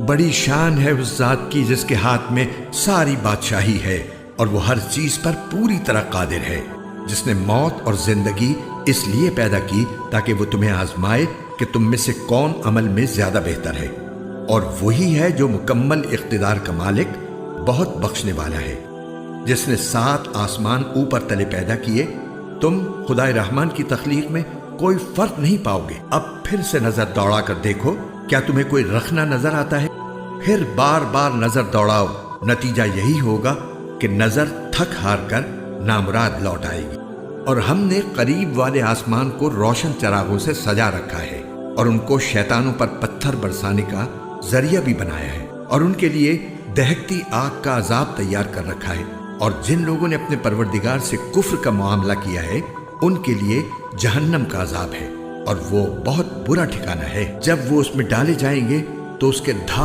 بڑی شان ہے اس ذات کی جس کے ہاتھ میں ساری بادشاہی ہے اور وہ ہر چیز پر پوری طرح قادر ہے، جس نے موت اور زندگی اس لیے پیدا کی تاکہ وہ تمہیں آزمائے کہ تم میں سے کون عمل میں زیادہ بہتر ہے، اور وہی ہے جو مکمل اقتدار کا مالک، بہت بخشنے والا ہے، جس نے 7 آسمان اوپر تلے پیدا کیے۔ تم خدائے رحمان کی تخلیق میں کوئی فرق نہیں پاؤ گے۔ اب پھر سے نظر دوڑا کر دیکھو، کیا تمہیں کوئی رخنہ نظر آتا ہے؟ پھر بار بار نظر دوڑاؤ، نتیجہ یہی ہوگا کہ نظر تھک ہار کر نامراد لوٹ آئے گی۔ اور ہم نے قریب والے آسمان کو روشن چراغوں سے سجا رکھا ہے اور ان کو شیطانوں پر پتھر برسانے کا ذریعہ بھی بنایا ہے، اور ان کے لیے دہکتی آگ کا عذاب تیار کر رکھا ہے، اور جن لوگوں نے اپنے پروردگار سے کفر کا معاملہ کیا ہے ان کے لیے جہنم کا عذاب ہے، اور وہ بہت برا ٹھکانہ ہے۔ جب وہ اس میں ڈالے جائیں گے تو اس کے